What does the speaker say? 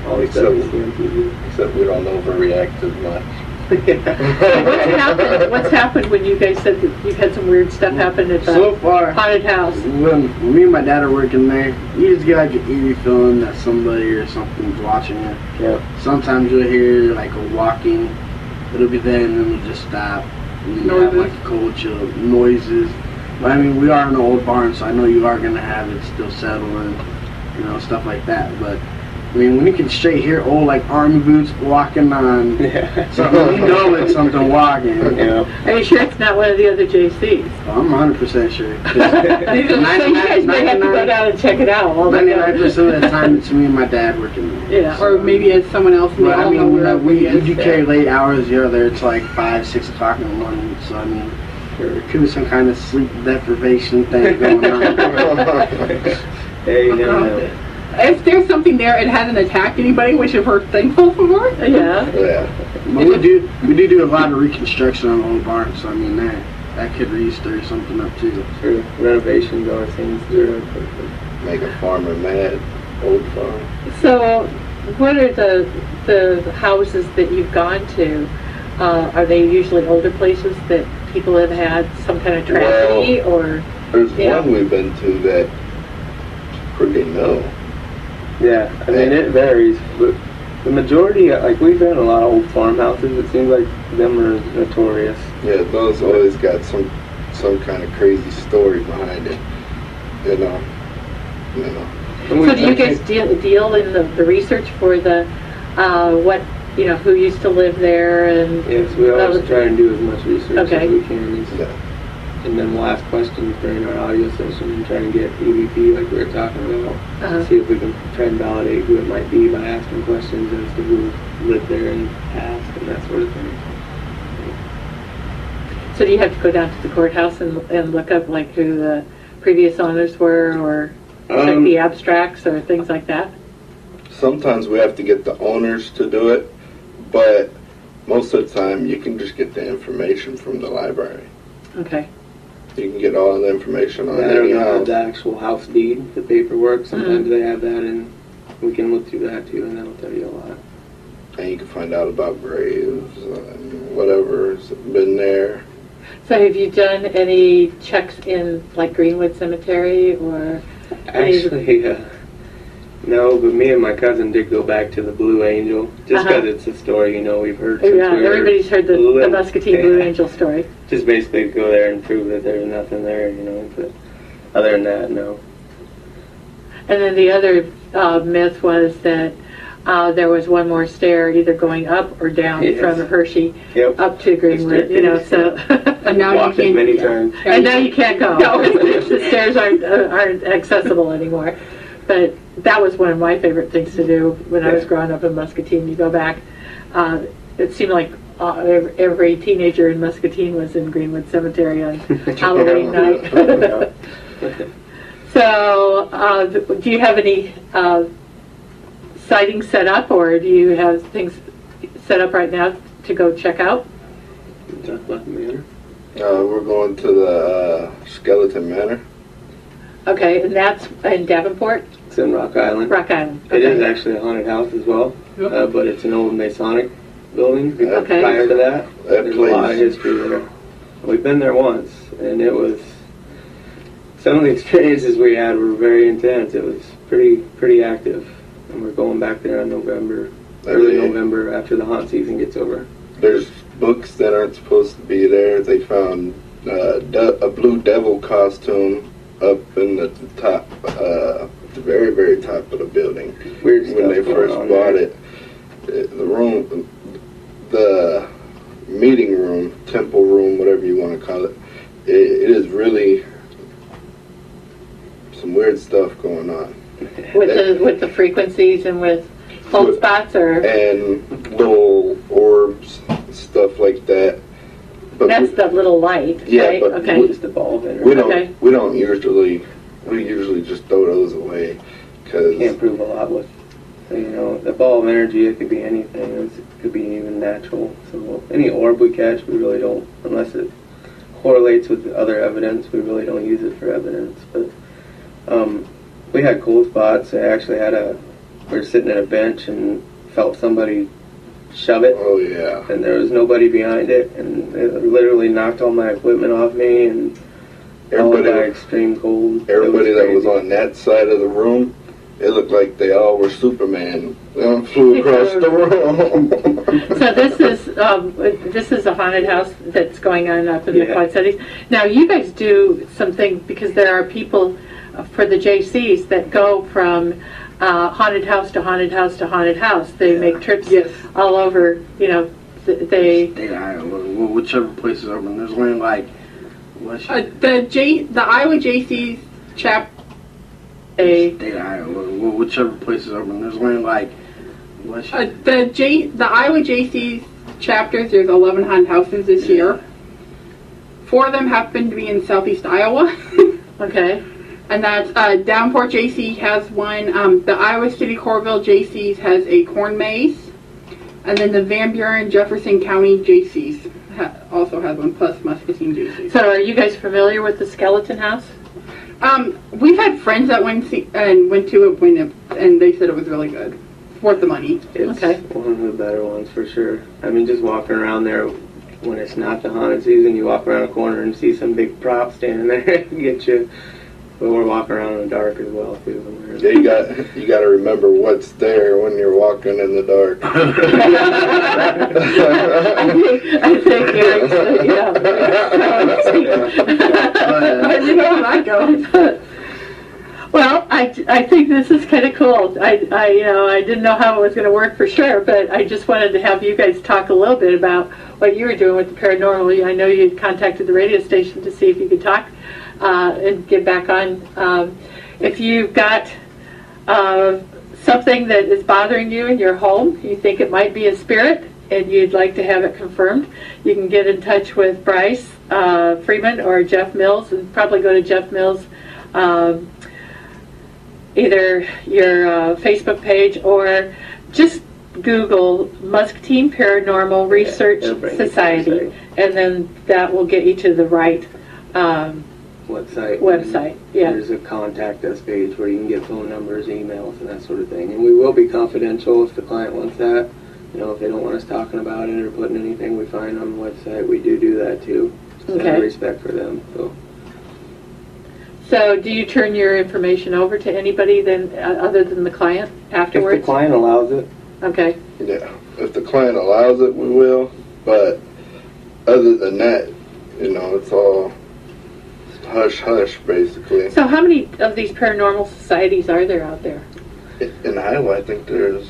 all the stuff you see on TV. Except we don't overreact as much. What's happened when you guys said that you've had some weird stuff happen at the So far, haunted house? when me and my dad are working there, you just get like an eerie feeling that somebody or something's watching you. Yeah. Sometimes you'll hear like a walking, it'll be there and then it'll just stop. And then you have like a cold chill, noises. But I mean, we are in an old barn, so I know you are going to have it still settling, you know, stuff like that. But I mean, when you can straight hear old like army boots walking on something, you know it's something walking. Yeah. Are you sure it's not one of the other JCs? Well, I'm 100% sure. So you guys may have to go down and check it out. 99% of the time, it's me and my dad working there. Yeah. Or maybe it's someone else and they But I all know mean, where we everybody do is. carry late hours. You're there. It's like 5, 6 o'clock in the morning. So I mean, there could be some kind of sleep deprivation thing going on. Hey, you never know. If there's something there, it hasn't attacked anybody, which we're thankful for. Yeah. Yeah. But we do a lot of reconstruction on the old barn. So I mean, that could re-stir something up too. Sure. Renovations always seems to Make a farmer mad. Old farm. So, what are the houses that you've gone to? Are they usually older places that people have had some kind of tragedy, or? There's Yeah. one we've been to that's pretty new. Yeah, I mean, it varies, but the majority, like, we've had a lot of old farmhouses. It seems like them are notorious. Yeah, those always got some kind of crazy story behind it. You know. So do you guys deal in the research for the what, you know, who used to live there and? Yes, we always try and do as much research Okay. as we can. And then we'll ask questions during our audio session and try and get EVP like we were talking about. See if we can try and validate who it might be by asking questions as to who lived there in the past and that sort of thing. So do you have to go down to the courthouse and look up like who the previous owners were, or check the abstracts or things like that? Sometimes we have to get the owners to do it, but most of the time you can just get the information from the library. Okay. You can get all the information on That or any they'll have house. the actual house deed, the paperwork. Sometimes they have that, and we can look through that too, and that'll tell you a lot. And you can find out about graves and whatever's been there. So have you done any checks in like Greenwood Cemetery or? Actually, no, but me and my cousin did go back to the Blue Angel, just because it's a story, you know, we've heard. Yeah, everybody's heard the Muscatine Blue Angel story. Just basically go there and prove that there's nothing there, you know, but other than that, no. And then the other myth was that there was one more stair either going up or down from Hershey up to Greenwood, you know, so. And now Walked it many times. And now you can't go. No, the stairs aren't accessible anymore. But that was one of my favorite things to do when I was growing up in Muscatine. You go back, it seemed like every teenager in Muscatine was in Greenwood Cemetery on Halloween night. So, do you have any sightings set up, or do you have things set up right now to go check out? Talk about the manor. We're going to the Skeleton Manor. Okay, and that's in Davenport? It's in Rock Island. Rock Island. It is actually a haunted house as well, but it's an old Masonic building. Okay. Prior to that, there's a lot of place. history there. We've been there once, and it was, some of the experiences we had were very intense. It was pretty active, and we're going back there in November, early November, after the haunt season gets over. There's books that aren't supposed to be there. They found a blue devil costume up in the top, the very, very top of the building. Weird stuff when they going first on bought there. it. The room, the meeting room, temple room, whatever you want to call it, it is really some weird stuff going on. With the frequencies and with cold spots, or? And little orbs, stuff like that. But That's the little light, right? but Okay. Just the ball there. we usually just throw those away because Can't prove a lot with, you know, the ball of energy. It could be anything. It could be even natural. So any orb we catch, we really don't, unless it correlates with other evidence, we really don't use it for evidence. But we had cold spots. I actually had a we were sitting at a bench and felt somebody shove it, Oh yeah. and there was nobody behind it, and it literally knocked all my equipment off me, and all Everybody, that extreme cold. everybody that was crazy. on that side of the room, it looked like they all were Superman. They flew across the room. So this is a haunted house that's going on up in the Yeah. Quad Cities. Now you guys do something, because there are people for the JCs that go from haunted house to haunted house to haunted house. They make trips all over. You know, they. State of Iowa, whichever place is open. There's only like The Iowa JC's chapter. They State of Iowa, whichever place is open. There's only like The Iowa JC's chapters, there's 11 haunted houses this year. 4 of them happen to be in southeast Iowa. okay. And that's Downport JC has one. The Iowa City Coralville JC's has a corn maze. And then the Van Buren Jefferson County JC's also has one, plus Muscatine JC's. So are you guys familiar with the skeleton house? We've had friends that went to it and they said it was really good. Worth the money. It's Okay. one of the better ones for sure. I mean, just walking around there when it's not the haunted season, you walk around a corner and see some big prop standing there and get you. But we're walking around in the dark as well too. Yeah, you got to remember what's there when you're walking in the dark. I think Eric's, You know how that goes. Well, I think this is kind of cool. I didn't know how it was going to work for sure, but I just wanted to have you guys talk a little bit about what you were doing with the paranormal. I know you had contacted the radio station to see if you could talk and get back on. If you've got something that is bothering you in your home, you think it might be a spirit, and you'd like to have it confirmed, you can get in touch with Bryce Freeman or Jeff Mills, and probably go to Jeff Mills' either your Facebook page, or just Google Muscatine Paranormal Research Society, and then that will get you to the right website. Yeah. There's a contact us page where you can get phone numbers, emails, and that sort of thing. And we will be confidential if the client wants that. You know, if they don't want us talking about it or putting anything we find on the website, we do that too. So Okay. out of respect for them. So do you turn your information over to anybody then, other than the client afterwards? If the client allows it. Okay. Yeah, if the client allows it, we will. But other than that, it's all hush hush basically. So how many of these paranormal societies are there out there? In Iowa, I think there's